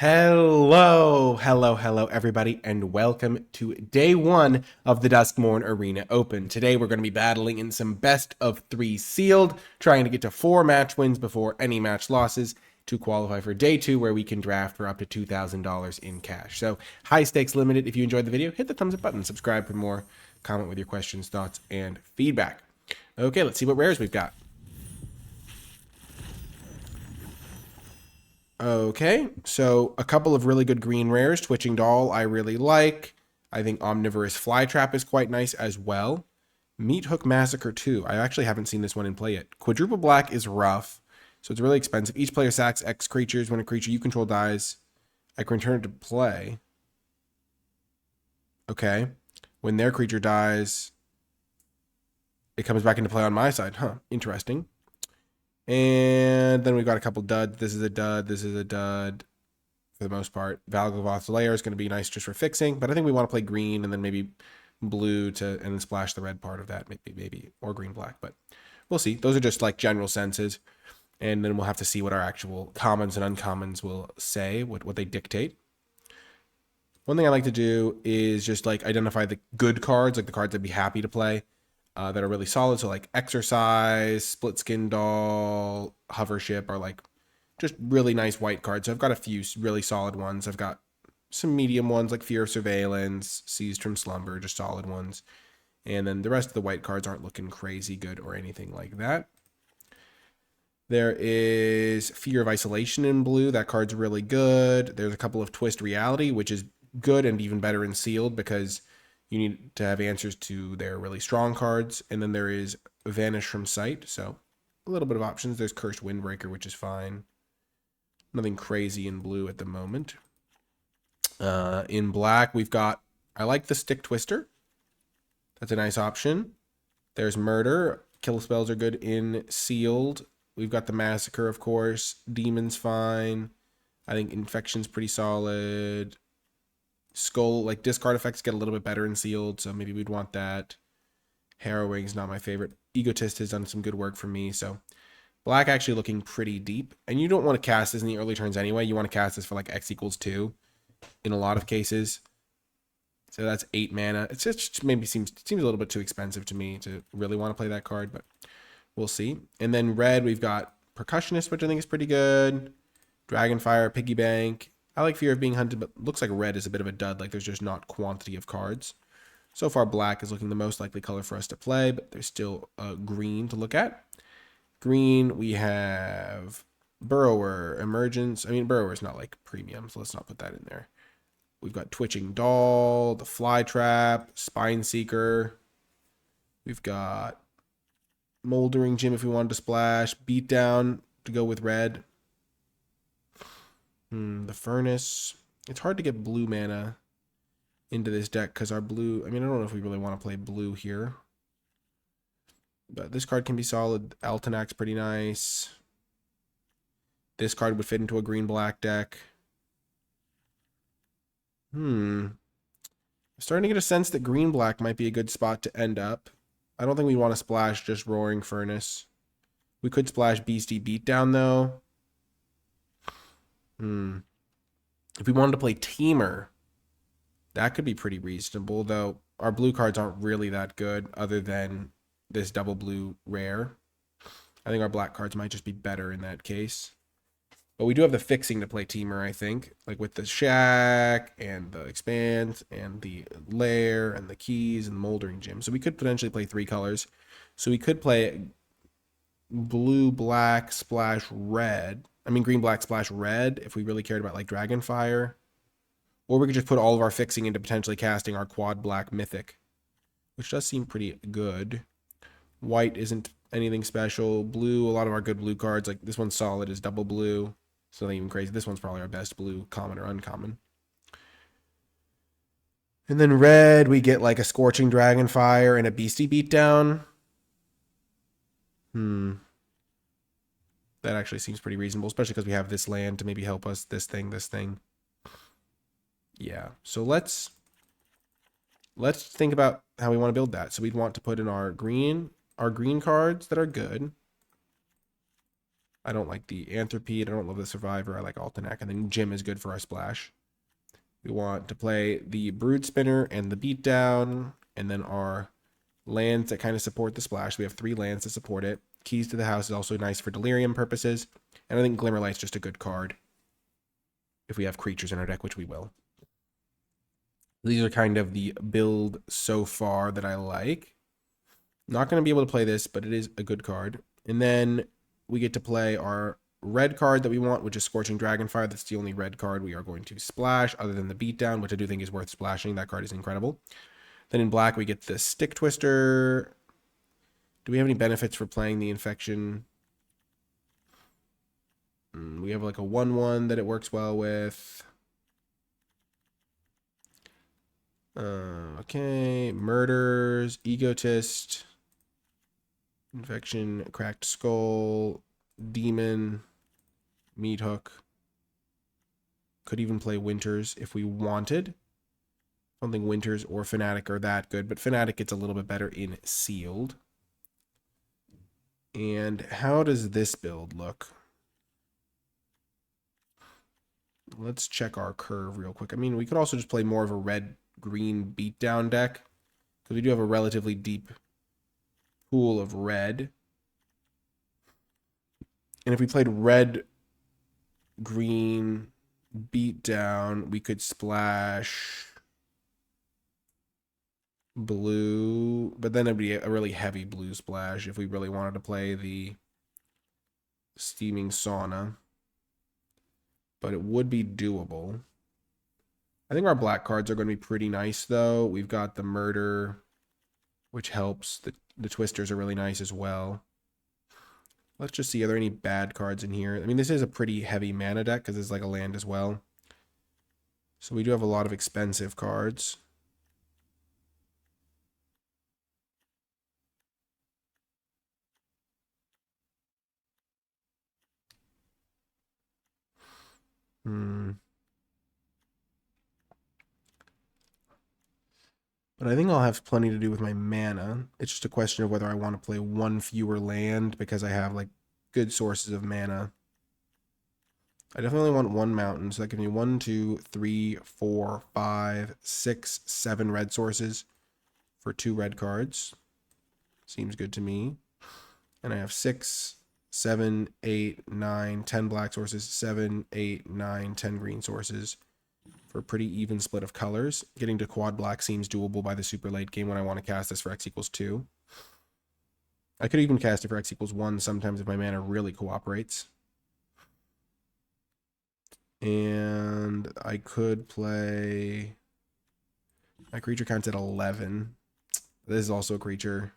Hello, everybody, and welcome to day one of the Duskmourn Arena Open. Today, we're going to be battling in some best of three sealed, trying to get to 4 match wins before any match losses to qualify for day two, where we can draft for up to $2,000 in cash. So, high stakes limited. If you enjoyed the video, hit the thumbs up button, subscribe for more, comment with your questions, thoughts, and feedback. Okay, let's see what rares we've got. Okay, so a couple of really good green rares. Twitching Doll, I really like. I think Omnivorous Flytrap is quite nice as well. Meat Hook Massacre 2. I actually haven't seen this one in play yet. Quadruple Black is rough, so it's really expensive. Each player sacks X creatures. When a creature you control dies, I can return it to play. Okay. When their creature dies, it comes back into play on my side. Huh, interesting. And then we've got a couple duds. This is a dud. This is a dud for the most part. Valgavoth's Lair is going to be nice just for fixing, but I think we want to play green and then maybe blue and then splash the red part of that, maybe, or green-black, but we'll see. Those are just like general senses, and then we'll have to see what our actual commons and uncommons will say, what they dictate. One thing I like to do is just like identify the good cards, like the cards I'd be happy to play. That are really solid. So like Exercise, Split Skin Doll, Hovership are like just really nice white cards. So I've got a few really solid ones. I've got some medium ones like Fear of Surveillance, Seized from Slumber, just solid ones. And then the rest of the white cards aren't looking crazy good or anything like that. There is Fear of Isolation in blue. That card's really good. There's a couple of Twist Reality, which is good and even better in sealed because you need to have answers to their really strong cards. And then there is Vanish from Sight. So a little bit of options. There's Cursed Windbreaker, which is fine. Nothing crazy in blue at the moment. In black, we've got, I like the Stick Twister. That's a nice option. There's Murder. Kill spells are good in sealed. We've got the Massacre, of course. Demon's fine. I think Infection's pretty solid. Skull, like discard effects get a little bit better in sealed, so maybe we'd want that. Harrowing's not my favorite. Egotist has done some good work for me, so black actually looking pretty deep. And you don't want to cast this in the early turns anyway. You want to cast this for like X equals 2 in a lot of cases. So that's 8 mana. It's just maybe seems a little bit too expensive to me to really want to play that card, but we'll see. And then red, we've got Percussionist, which I think is pretty good. Dragonfire, Piggy Bank. I like Fear of Being Hunted, but looks like red is a bit of a dud. Like there's just not quantity of cards. So far, black is looking the most likely color for us to play, but there's still green to look at. Green, we have Burrower, Emergence. I mean, Burrower is not like premium, so let's not put that in there. We've got Twitching Doll, the Flytrap, Spine Seeker. We've got Moldering Gym if we wanted to splash. Beatdown to go with red. The Furnace. It's hard to get blue mana into this deck because our blue... I mean, I don't know if we really want to play blue here. But this card can be solid. Altanac's pretty nice. This card would fit into a green-black deck. I'm starting to get a sense that green-black might be a good spot to end up. I don't think we want to splash just Roaring Furnace. We could splash Beastie Beatdown, though. If we wanted to play Teamer, that could be pretty reasonable, though our blue cards aren't really that good other than this double blue rare. I think our black cards might just be better in that case. But we do have the fixing to play Teamer, I think. Like with the Shack and the Expand and the Lair and the Keys and the Moldering Gym. So we could potentially play 3 colors. So we could play blue, black, splash, red. I mean, green, black, splash, red, if we really cared about, like, Dragonfire. Or we could just put all of our fixing into potentially casting our quad black mythic, which does seem pretty good. White isn't anything special. Blue, a lot of our good blue cards, like this one's solid, is double blue. It's nothing even crazy. This one's probably our best blue, common or uncommon. And then red, we get, like, a Scorching Dragonfire and a Beastie Beatdown. That actually seems pretty reasonable, especially because we have this land to maybe help us. This thing. Yeah. So let's think about how we want to build that. So we'd want to put in our green cards that are good. I don't like the Anthropede. I don't love the Survivor. I like Altenac. And then Jim is good for our splash. We want to play the Brood Spinner and the Beatdown. And then our lands that kind of support the splash. We have 3 lands to support it. Keys to the House is also nice for delirium purposes. And I think Glimmerlight's just a good card if we have creatures in our deck, which we will. These are kind of the build so far that I like. Not going to be able to play this, but it is a good card. And then we get to play our red card that we want, which is Scorching Dragonfire. That's the only red card we are going to splash, other than the Beatdown, which I do think is worth splashing. That card is incredible. Then in black, we get the Stick Twister. Do we have any benefits for playing the Infection? We have like a 1/1 that it works well with. Okay, Murders, Egotist, Infection, Cracked Skull, Demon, Meat Hook. Could even play Winters if we wanted. I don't think Winters or Fnatic are that good, but Fnatic gets a little bit better in Sealed. And how does this build look? Let's check our curve real quick. I mean, we could also just play more of a red-green beatdown deck, because we do have a relatively deep pool of red. And if we played red-green beatdown, we could splash blue, but then it'd be a really heavy blue splash if we really wanted to play the Steaming Sauna. But it would be doable. I think our black cards are going to be pretty nice, though. We've got the Murder, which helps. The Twisters are really nice as well. Let's just see, are there any bad cards in here? I mean, this is a pretty heavy mana deck because it's like a land as well. So we do have a lot of expensive cards. But I think I'll have plenty to do with my mana. It's just a question of whether I want to play 1 fewer land because I have like good sources of mana. I definitely want 1 mountain, so that gives me 1, 2, 3, 4, 5, 6, 7 red sources for 2 red cards. Seems good to me. And I have 6, 7, 8, 9, 10 black sources, 7, 8, 9, 10 green sources for a pretty even split of colors. Getting to quad black seems doable by the super late game when I want to cast this for X equals 2. I could even cast it for X equals 1 sometimes if my mana really cooperates. And I could play... My creature count's at 11. This is also a creature.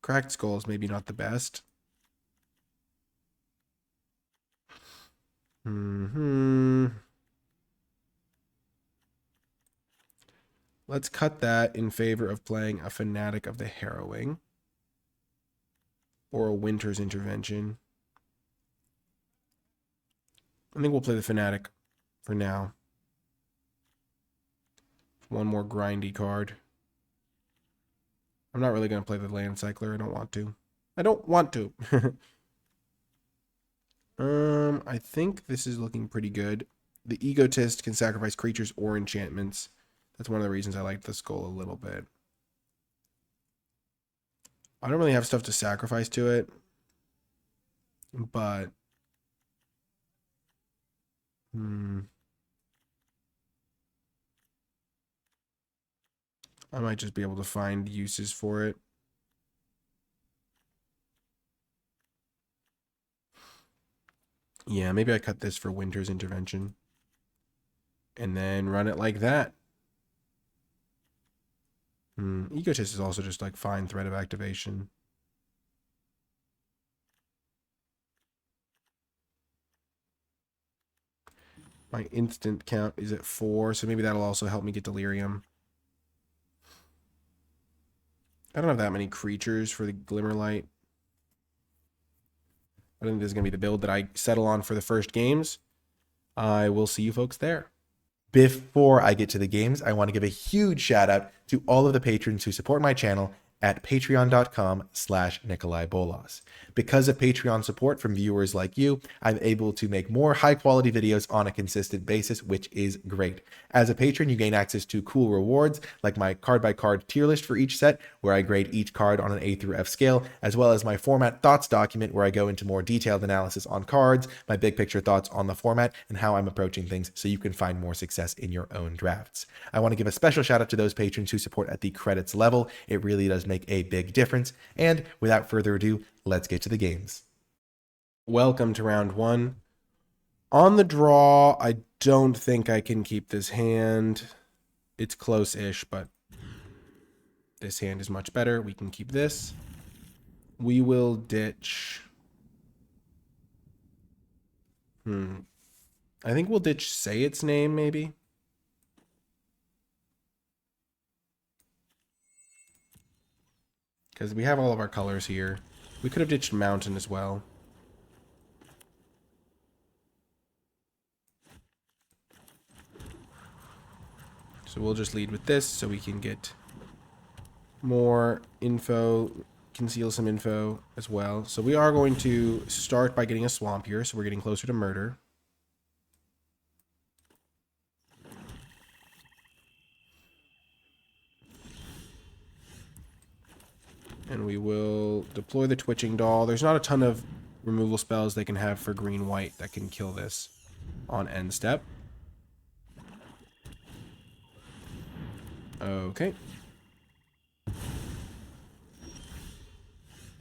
Cracked Skull is maybe not the best. Let's cut that in favor of playing a Fanatic of the Harrowing. Or a Winter's Intervention. I think we'll play the Fanatic for now. 1 more grindy card. I'm not really going to play the Land Cycler. I don't want to. I don't want to. I think this is looking pretty good. The Egotist can sacrifice creatures or enchantments. That's one of the reasons I like the Skull a little bit. I don't really have stuff to sacrifice to it, but I might just be able to find uses for it. Yeah, maybe I cut this for Winter's Intervention. And then run it like that. Egotist is also just like fine threat of activation. My instant count is at 4, so maybe that'll also help me get Delirium. I don't have that many creatures for the Glimmerlight. I think this is going to be the build that I settle on for the first games. I will see you folks there. Before I get to the games, I want to give a huge shout out to all of the patrons who support my channel at patreon.com/NicolaiBolas. Because of Patreon support from viewers like you, I'm able to make more high quality videos on a consistent basis, which is great. As a patron, you gain access to cool rewards like my card by card tier list for each set, where I grade each card on an A through F scale, as well as my format thoughts document where I go into more detailed analysis on cards, my big picture thoughts on the format, and how I'm approaching things so you can find more success in your own drafts. I want to give a special shout out to those patrons who support at the credits level. It really does make a big difference. And without further ado, let's get to the games. Welcome to round one. On the draw, I don't think I can keep this hand. It's close-ish, but this hand is much better. We can keep this. We will ditch. I think we'll ditch Say Its Name, maybe. Because we have all of our colors here. We could have ditched Mountain as well. So we'll just lead with this so we can get more info, conceal some info as well. So we are going to start by getting a swamp here, so we're getting closer to murder. And we will deploy the Twitching Doll. There's not a ton of removal spells they can have for green-white that can kill this on end step. Okay.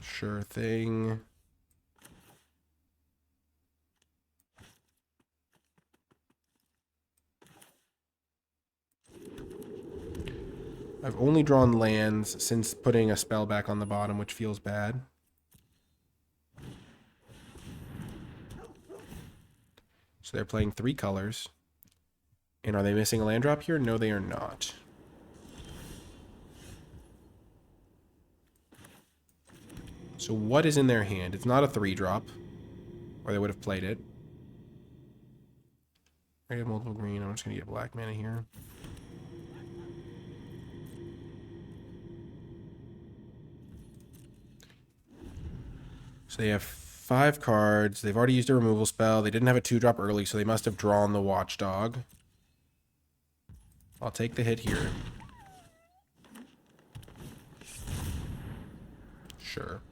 Sure thing. I've only drawn lands since putting a spell back on the bottom, which feels bad. So they're playing 3 colors. And are they missing a land drop here? No, they are not. So what is in their hand? It's not a 3-drop, or they would have played it. I have multiple green. I'm just going to get black mana here. So they have 5 cards. They've already used a removal spell. They didn't have a 2-drop early, so they must have drawn the Watchdog. I'll take the hit here. Sure.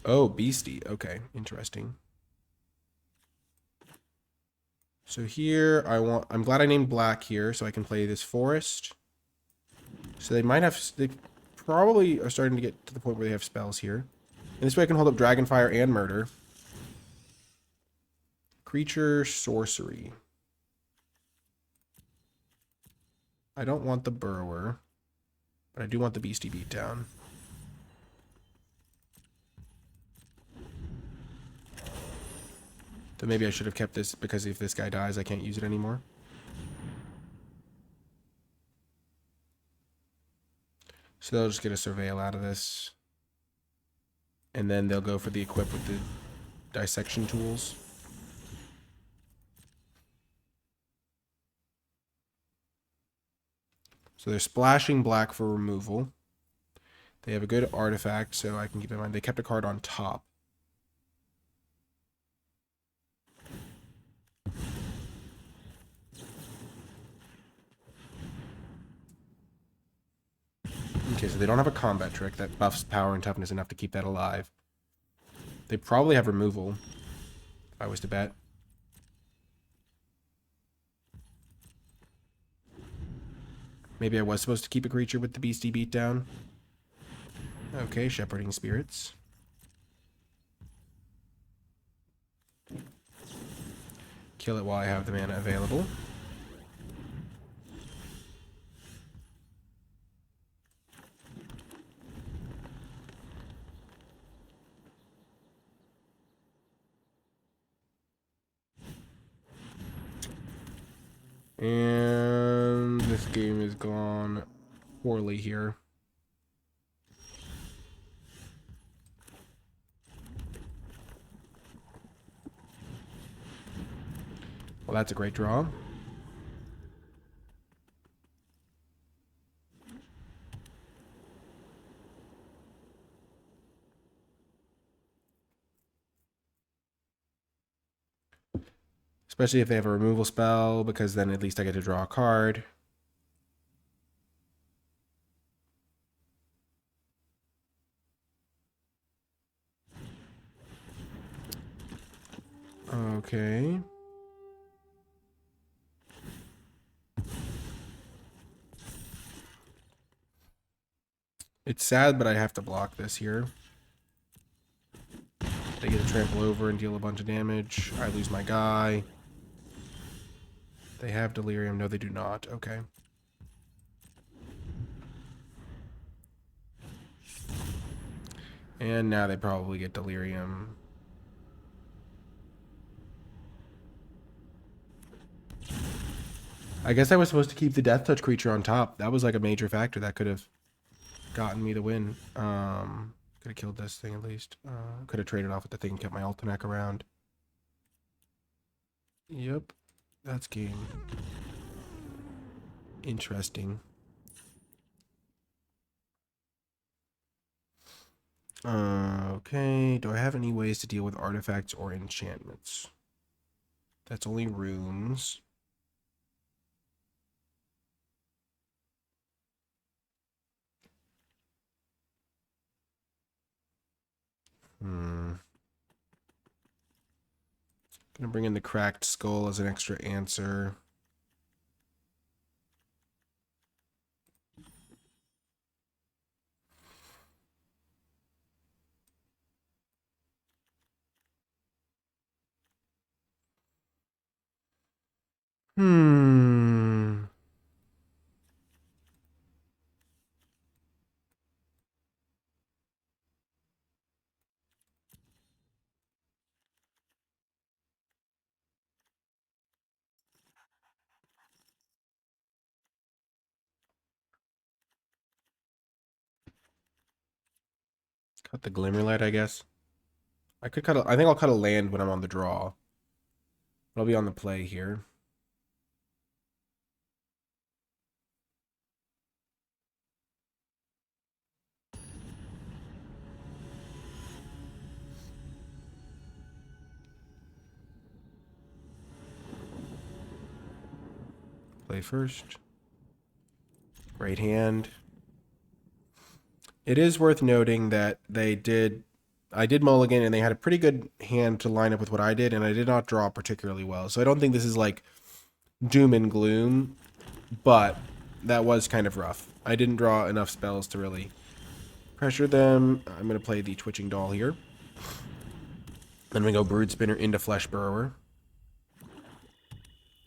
Oh, Beastie. Okay, interesting. So here I'm glad I named black here so I can play this forest. So they probably are starting to get to the point where they have spells here. And this way I can hold up Dragonfire and Murder. Creature Sorcery. I don't want the Burrower, but I do want the Beastie Beatdown. Then maybe I should have kept this because if this guy dies, I can't use it anymore. So they'll just get a Surveil out of this. And then they'll go for the equip with the dissection tools. So they're splashing black for removal. They have a good artifact, so I can keep in mind. They kept a card on top. Okay, so they don't have a combat trick that buffs power and toughness enough to keep that alive. They probably have removal, if I was to bet. Maybe I was supposed to keep a creature with the Beastie Beatdown. Okay, Shepherding Spirits. Kill it while I have the mana available. And this game has gone poorly here. Well, that's a great draw. Especially if they have a removal spell, because then at least I get to draw a card. Okay. It's sad, but I have to block this here. They get to trample over and deal a bunch of damage. I lose my guy. They have Delirium. No, they do not. Okay. And now they probably get Delirium. I guess I was supposed to keep the Death Touch creature on top. That was like a major factor that could have gotten me the win. Could have killed this thing at least. Could have traded off with the thing and kept my Altenac around. Yep. That's game. Interesting. Okay. Do I have any ways to deal with artifacts or enchantments? That's only runes. Gonna bring in the Cracked Skull as an extra answer. Cut the Glimmerlight, I guess. I could cut I think I'll cut a land when I'm on the draw. I'll be on the play here. Play first. Great hand. It is worth noting that I did mulligan and they had a pretty good hand to line up with what I did, and I did not draw particularly well. So I don't think this is like doom and gloom, but that was kind of rough. I didn't draw enough spells to really pressure them. I'm going to play the Twitching Doll here. Then we go Brood Spinner into Flesh Burrower.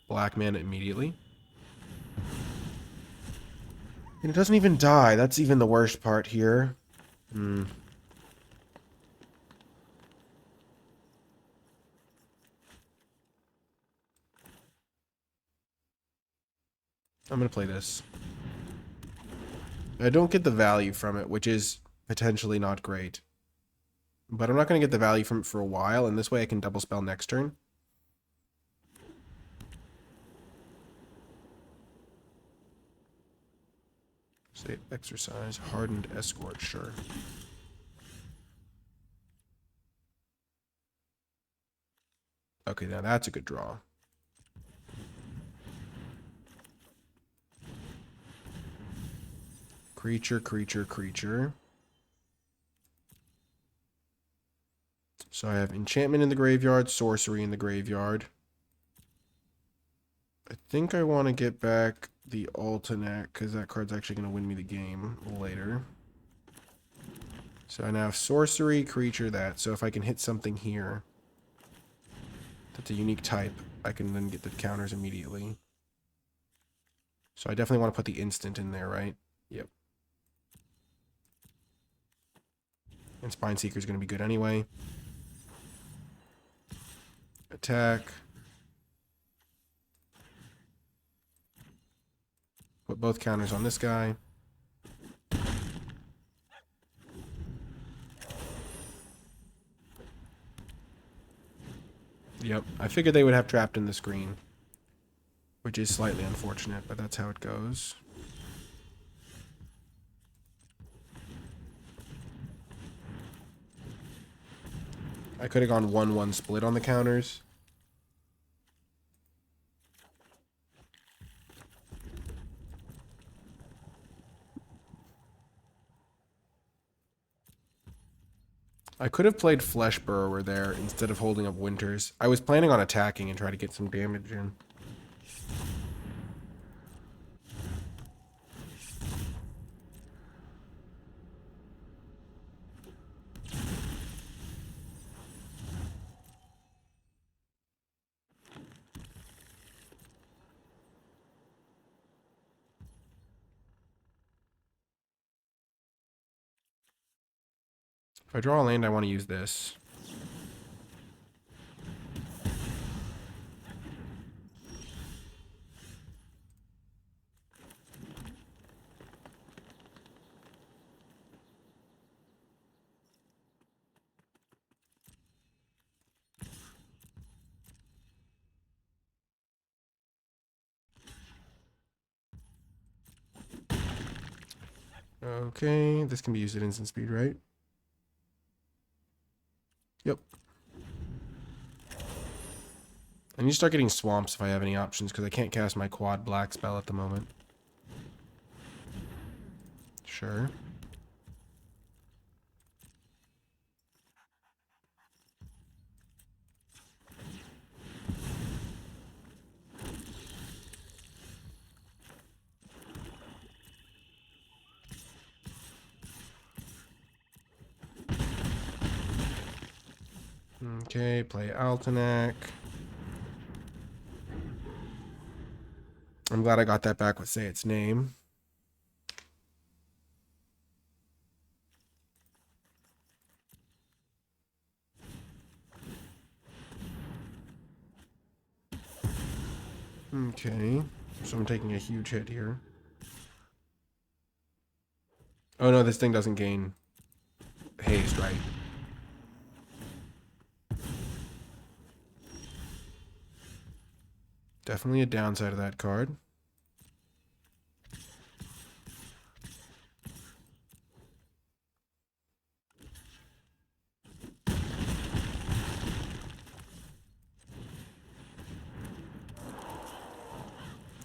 Black mana immediately. And it doesn't even die. That's even the worst part here. I'm going to play this. I don't get the value from it, which is potentially not great. But I'm not going to get the value from it for a while, and this way I can double spell next turn. Say exercise, hardened escort, sure. Okay, now that's a good draw. Creature, creature, creature. So I have enchantment in the graveyard, sorcery in the graveyard. I think I want to get back the Altenac because that card's actually going to win me the game later. So I now have sorcery, creature, that. So if I can hit something here that's a unique type, I can then get the counters immediately. So I definitely want to put the instant in there, right? Yep. And Spine Seeker is going to be good anyway. Attack. Put both counters on this guy. Yep, I figured they would have trapped in the screen, which is slightly unfortunate, but that's how it goes. I could have gone 1-1 split on the counters. I could have played Flesh Burrower there instead of holding up Winters. I was planning on attacking and try to get some damage in. If I draw a land, I want to use this. Okay, this can be used at instant speed, right? Yep. I need to start getting swamps if I have any options, because I can't cast my quad black spell at the moment. Sure. Okay, play Altenac. I'm glad I got that back with Say Its Name. Okay, so I'm taking a huge hit here. Oh no, this thing doesn't gain haste, right? Definitely a downside of that card.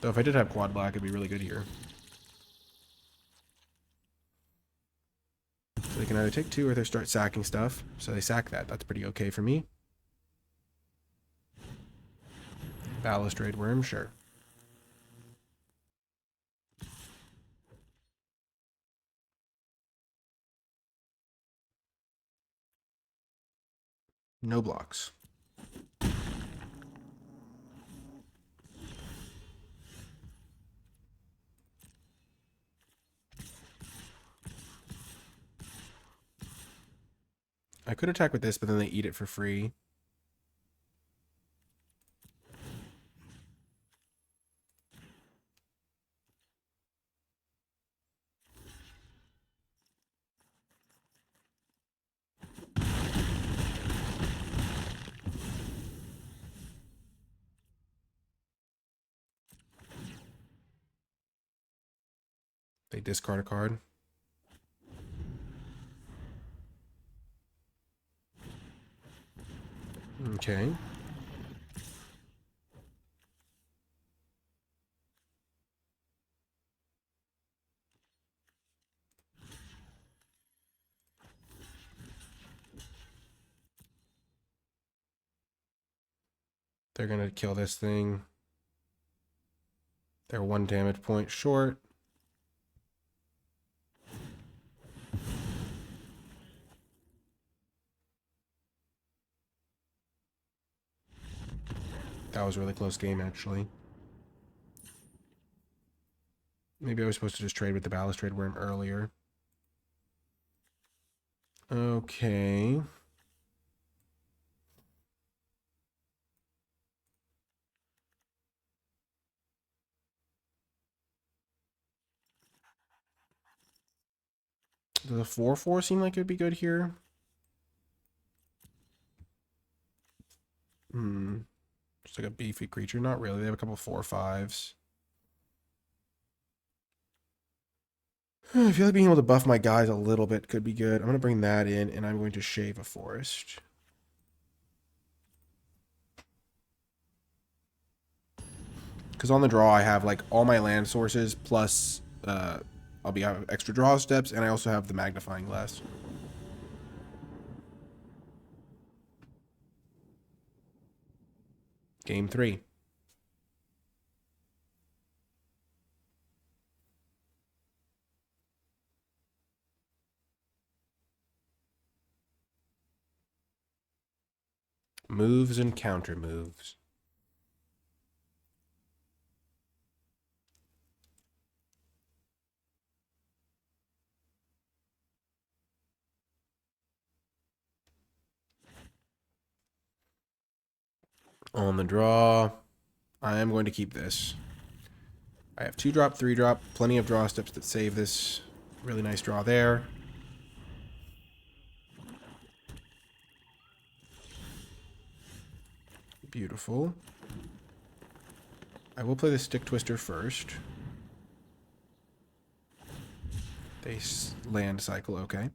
Though if I did have quad black, it'd be really good here. So they can either take 2 or they start sacking stuff. So they sack that. That's pretty okay for me. Balustrade Worm, sure. No blocks. I could attack with this, but then they eat it for free. They discard a card. Okay. They're going to kill this thing. They're 1 damage point short. That was a really close game, actually. Maybe I was supposed to just trade with the Balustrade Worm earlier. Okay. Does a 4/4 seem like it would be good here? Just like a beefy creature. Not really. They have a couple 4/5s. I feel like being able to buff my guys a little bit could be good. I'm going to bring that in, and I'm going to shave a forest. Because on the draw, I have like all my land sources, plus I'll be have extra draw steps, and I also have the magnifying glass. Game 3. Moves and counter moves. On the draw, I am going to keep this. I have 2-drop, 3-drop, plenty of draw steps that save this. Really nice draw there. Beautiful. I will play the Stick Twister first. They land cycle, okay.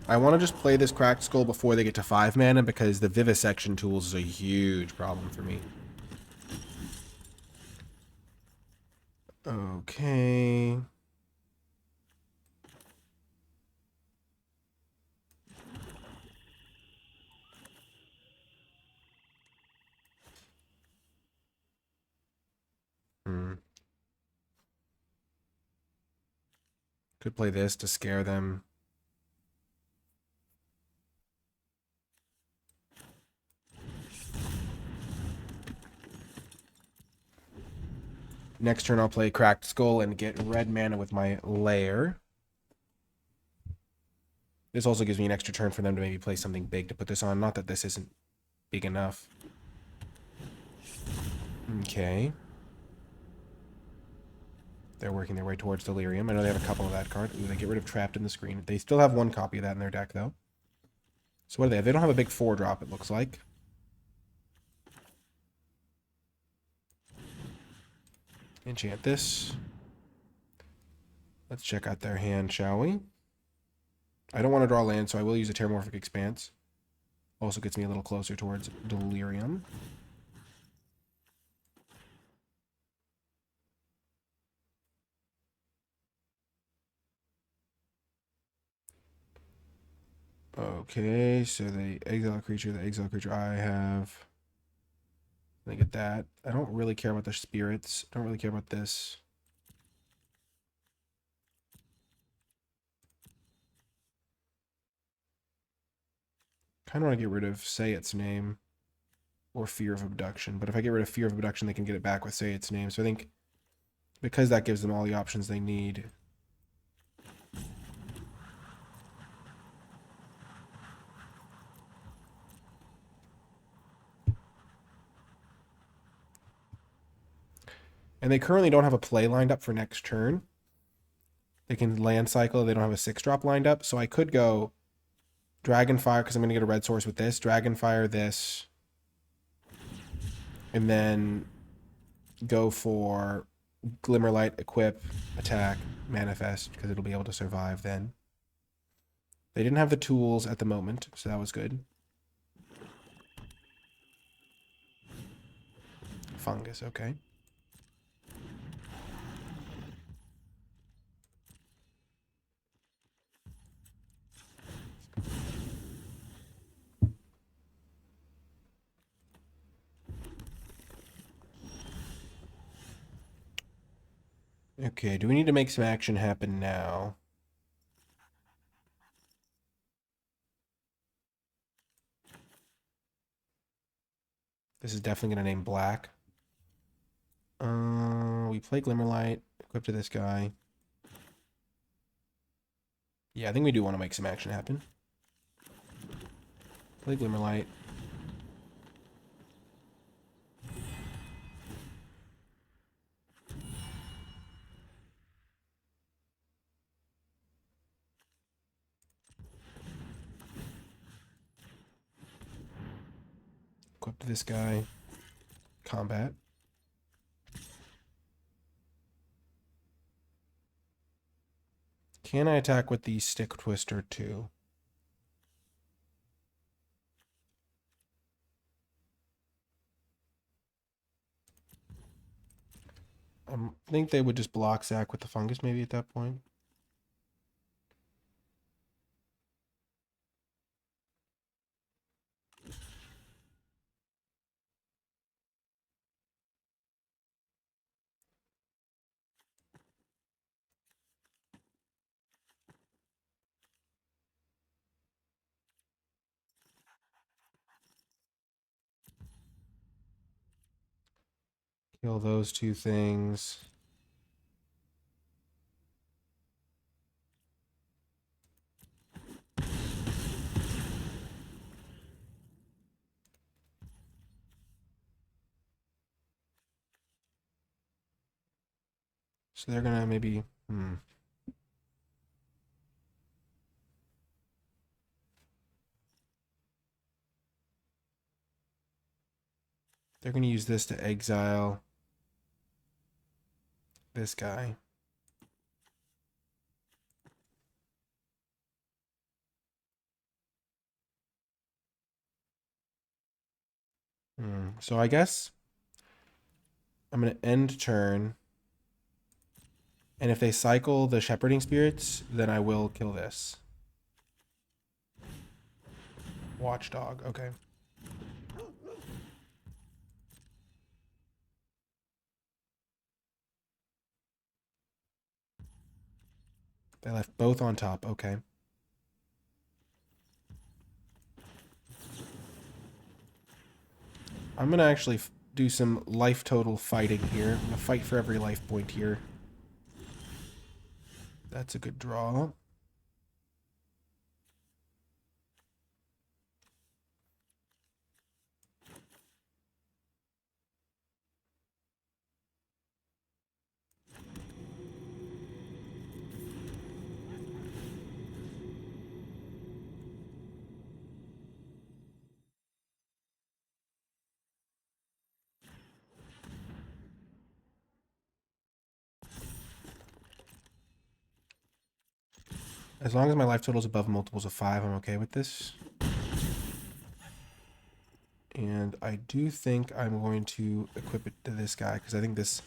I want to just play this Cracked Skull before they get to 5 mana because the Vivisection tools is a huge problem for me. Okay. Could play this to scare them. Next turn I'll play Cracked Skull and get red mana with my Lair. This also gives me an extra turn for them to maybe play something big to put this on. Not that this isn't big enough. Okay. They're working their way towards Delirium. I know they have a couple of that card. Ooh, they get rid of Trapped in the Screen. They still have one copy of that in their deck, though. So what do they have? They don't have a big 4-drop, it looks like. Enchant this. Let's check out their hand, shall we? I don't want to draw land, so I will use a Terramorphic Expanse. Also gets me a little closer towards Delirium. Okay, so the exile creature I have. I get that. I don't really care about the spirits. Don't really care about this. Kind of want to get rid of Say Its Name or Fear of Abduction. But if I get rid of Fear of Abduction, they can get it back with Say Its Name. So I think because that gives them all the options they need. And they currently don't have a play lined up for next turn. They can land cycle. They don't have a 6-drop lined up. So I could go Dragonfire because I'm going to get a red source with this. Dragonfire this. And then go for Glimmerlight, equip, attack, manifest because it'll be able to survive then. They didn't have the tools at the moment, so that was good. Fungus, okay. Okay, do we need to make some action happen now? This is definitely going to name black. We play Glimmerlight, equip to this guy. Yeah, I think we do want to make some action happen. Play Glimmerlight. this guy. Combat. Can I attack with the Stick Twister too? I think they would just block Zac with the fungus maybe at that point. Kill those two things. So they're gonna maybe they're gonna use this to exile this guy. So I guess I'm gonna end turn. And if they cycle the Shepherding Spirits, then I will kill this. Watchdog, okay. They left both on top, okay. I'm gonna actually do some life total fighting here. I'm gonna fight for every life point here. That's a good draw. As long as my life total is above multiples of 5, I'm okay with this. And I do think I'm going to equip it to this guy, because I think this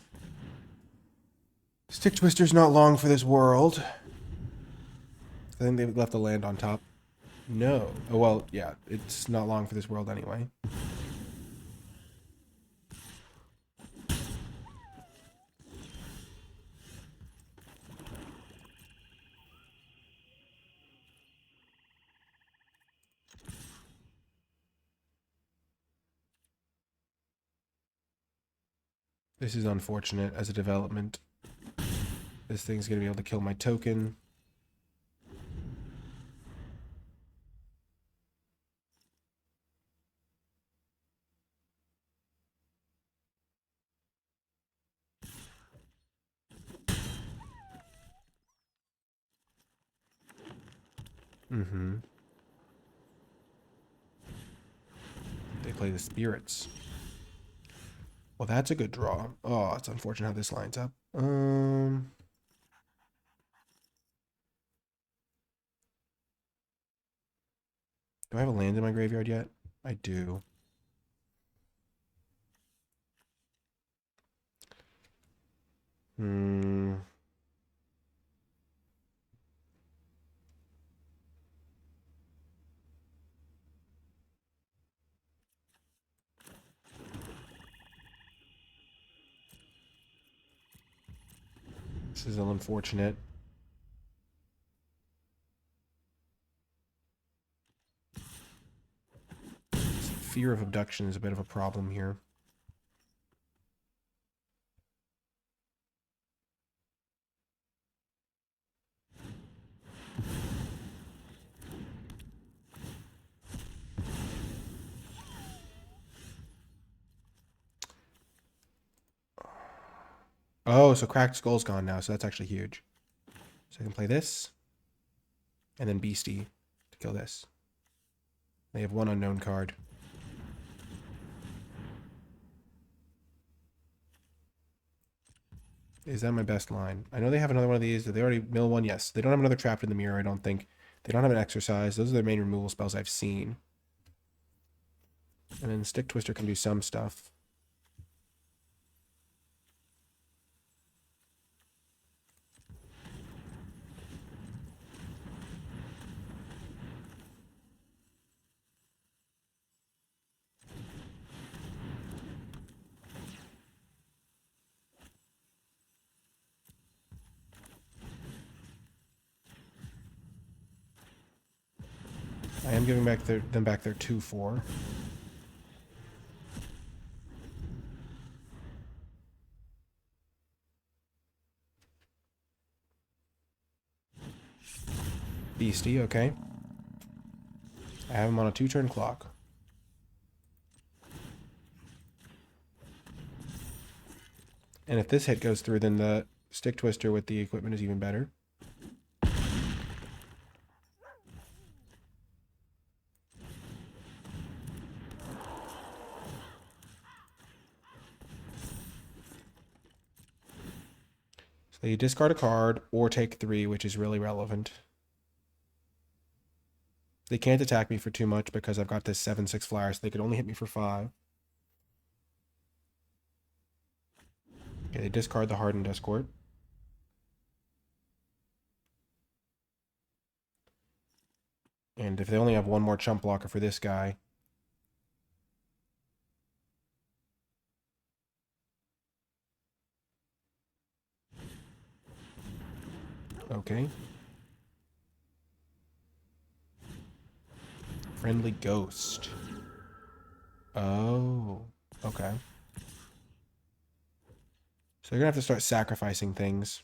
Stick Twister's not long for this world. I think they left the land on top. No. Oh, well, yeah, it's not long for this world anyway. This is unfortunate as a development. This thing's going to be able to kill my token. They play the spirits. Well, that's a good draw. Oh, it's unfortunate how this lines up. Do I have a land in my graveyard yet? I do. This is unfortunate. Fear of abduction is a bit of a problem here. Oh, so Cracked Skull's gone now, so that's actually huge. So I can play this, and then Beastie to kill this. They have one unknown card. Is that my best line? I know they have another one of these. Did they already mill one? Yes. They don't have another Trapped in the Mirror, I don't think. They don't have an Exercise. Those are their main removal spells I've seen. And then Stick Twister can do some stuff. I am giving them back their 2/4. Beastie, okay. I have him on a 2-turn clock. And if this hit goes through, then the Stick Twister with the equipment is even better. So you discard a card or take 3, which is really relevant. They can't attack me for too much because I've got this 7/6 flyer, so they could only hit me for 5. Okay, they discard the Hardened Escort. And if they only have one more chump blocker for this guy. Okay. Friendly Ghost. Oh, okay. So you're going to have to start sacrificing things.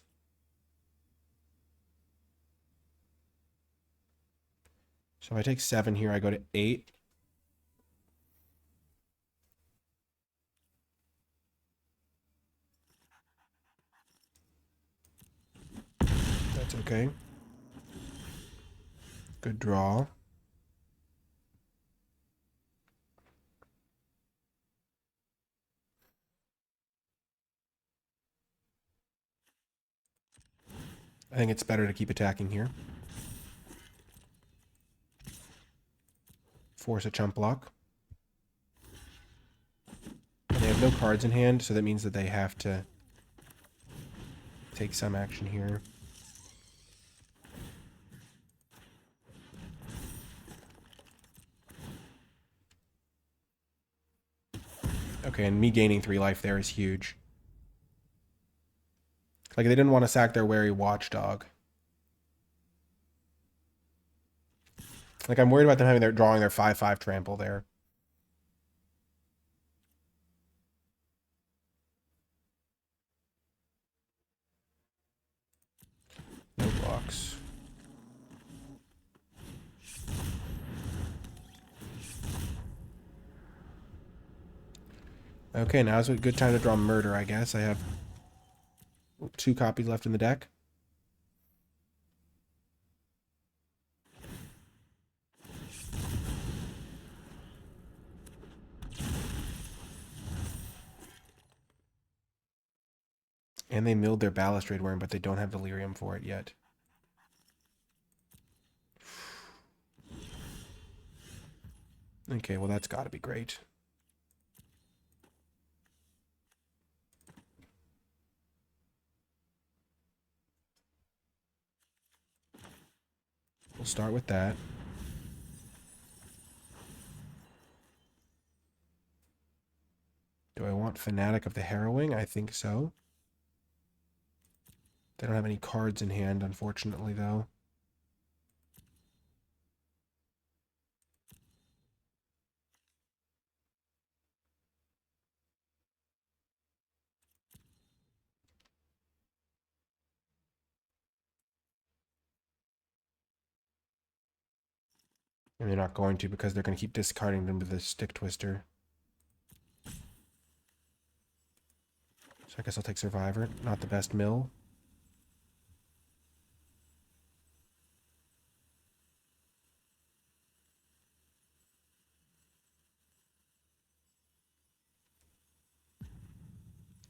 So if I take 7 here, I go to 8. That's okay. Good draw. I think it's better to keep attacking here. Force a chump block. They have no cards in hand, so that means that they have to take some action here. Okay, and me gaining 3 life there is huge. Like, they didn't want to sack their Wary Watchdog. Like, I'm worried about them having drawing their 5/5 trample there. No blocks. Okay, now's a good time to draw Murder, I guess. I have 2 copies left in the deck. And they milled their Balustrade Worm, but they don't have Delirium for it yet. Okay, well that's got to be great. We'll start with that. Do I want Fanatic of the Harrowing? I think so. They don't have any cards in hand, unfortunately, though. And they're not going to because they're going to keep discarding them to the Stick Twister. So I guess I'll take Survivor. Not the best mill.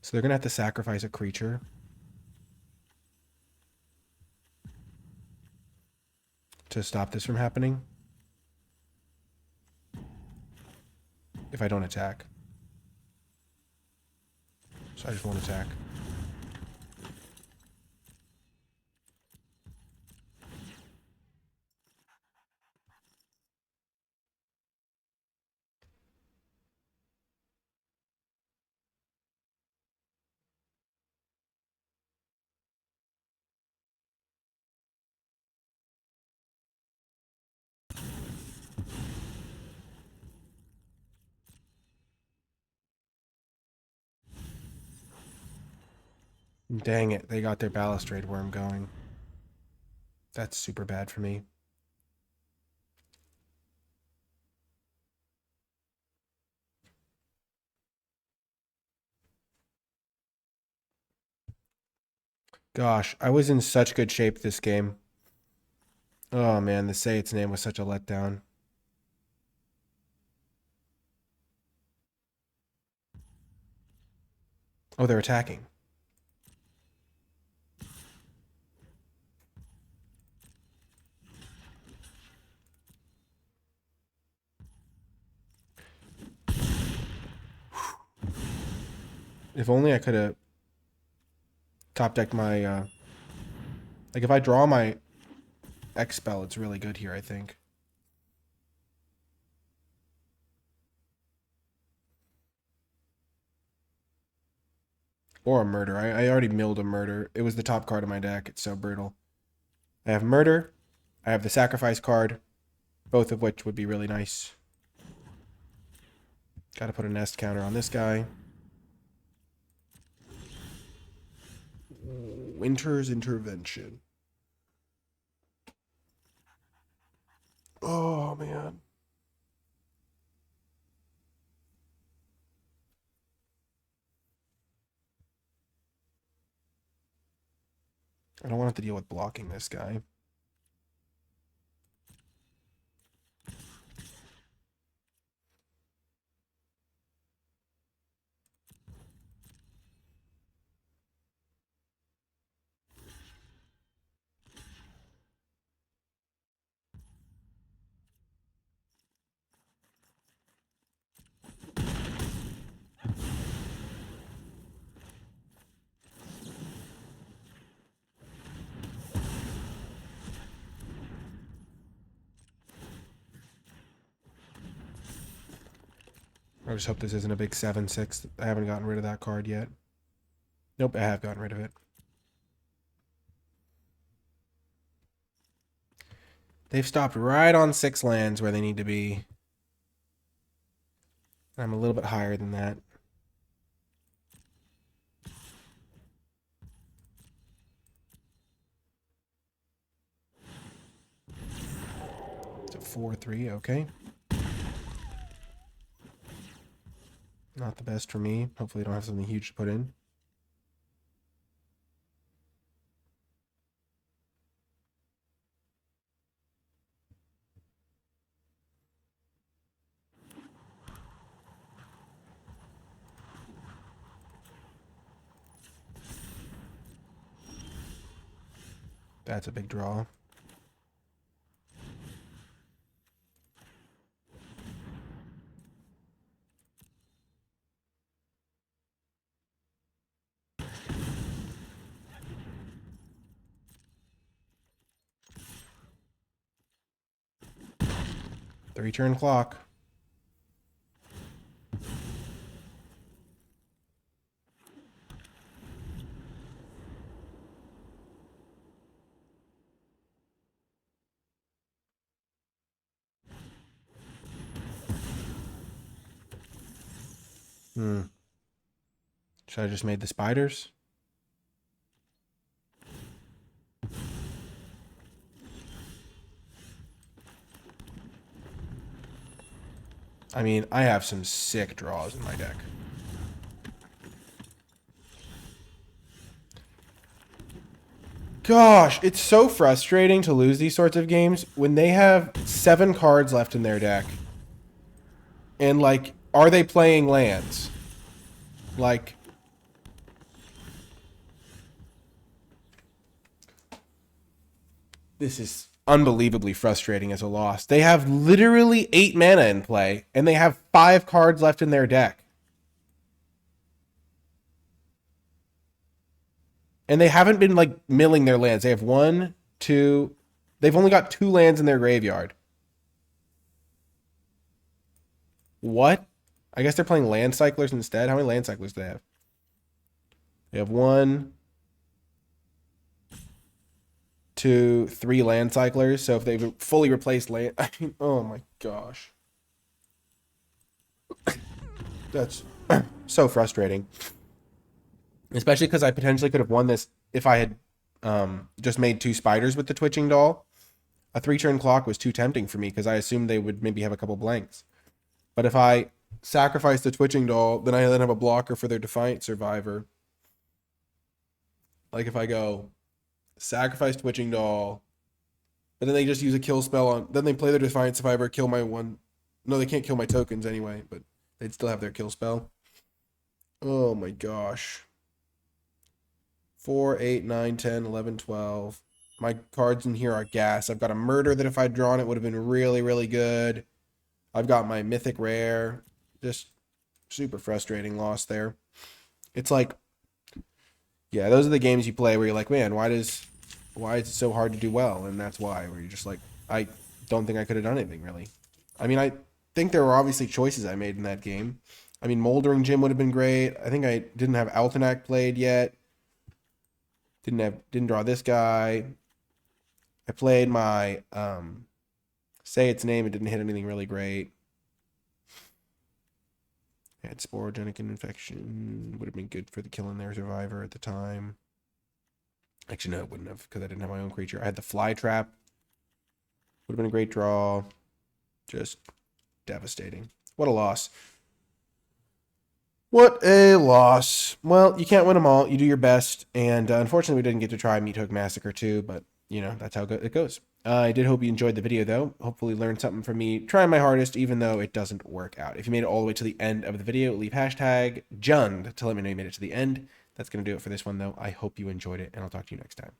So they're going to have to sacrifice a creature. to stop this from happening. If I don't attack. So I just won't attack. Dang it, they got their balustrade worm going. That's super bad for me. Gosh, I was in such good shape this game. Oh man, the Say Its Name was such a letdown. Oh, they're attacking. If only I could have top decked my, like if I draw my X spell, it's really good here, I think. Or a murder. I already milled a murder. It was the top card of my deck. It's so brutal. I have murder. I have the sacrifice card. Both of which would be really nice. Got to put a nest counter on this guy. Winter's Intervention. Oh, man. I don't want to have to deal with blocking this guy. I just hope this isn't a big 7/6. I haven't gotten rid of that card yet. Nope, I have gotten rid of it. They've stopped right on 6 lands where they need to be. I'm a little bit higher than that. It's a 4/3, okay. Not the best for me. Hopefully I don't have something huge to put in. That's a big draw. Three-turn clock. Should I just made the spiders? I mean, I have some sick draws in my deck. Gosh, it's so frustrating to lose these sorts of games when they have 7 cards left in their deck. And, like, are they playing lands? Like, this is unbelievably frustrating as a loss. They have literally 8 mana in play, and they have 5 cards left in their deck. And they haven't been like milling their lands. They have 1, 2. They've only got 2 lands in their graveyard. What? I guess they're playing land cyclers instead. How many land cyclers do they have? They have 1, 2, 3 land cyclers. So if they've fully replaced land, I mean, oh my gosh. That's so frustrating. Especially because I potentially could have won this if I had just made 2 spiders with the twitching doll. A 3-turn clock was too tempting for me because I assumed they would maybe have a couple blanks. But if I sacrifice the twitching doll, then I then have a blocker for their Defiant Survivor. Like if I go sacrifice twitching doll, but then they just use a kill spell on, then they play their Defiant Survivor, kill my one. No, they can't kill my tokens anyway, but they'd still have their kill spell. Oh my gosh. 4, 8, 9, 10, 11, 12. My cards in here are gas. I've got a murder that if I'd drawn it would have been really, really good. I've got my mythic rare. Just super frustrating loss there. It's like, yeah, those are the games you play where you're like, man, why is it so hard to do well? And that's why, where you're just like, I don't think I could have done anything really. I mean, I think there were obviously choices I made in that game. I mean, Moldering Gym would have been great. I think I didn't have Altenac played yet. Didn't draw this guy. I played my say its name. It didn't hit anything really great. I had Sporogenic Infection. Would have been good for the Killing Their Survivor at the time. Actually, no, it wouldn't have because I didn't have my own creature. I had the Fly Trap. Would have been a great draw. Just devastating. What a loss. What a loss. Well, you can't win them all. You do your best. And unfortunately, we didn't get to try Meat Hook Massacre 2, but, you know, that's how it goes. I did hope you enjoyed the video, though. Hopefully learned something from me trying my hardest, even though it doesn't work out. If you made it all the way to the end of the video, leave hashtag Jund to let me know you made it to the end. That's going to do it for this one, though. I hope you enjoyed it, and I'll talk to you next time.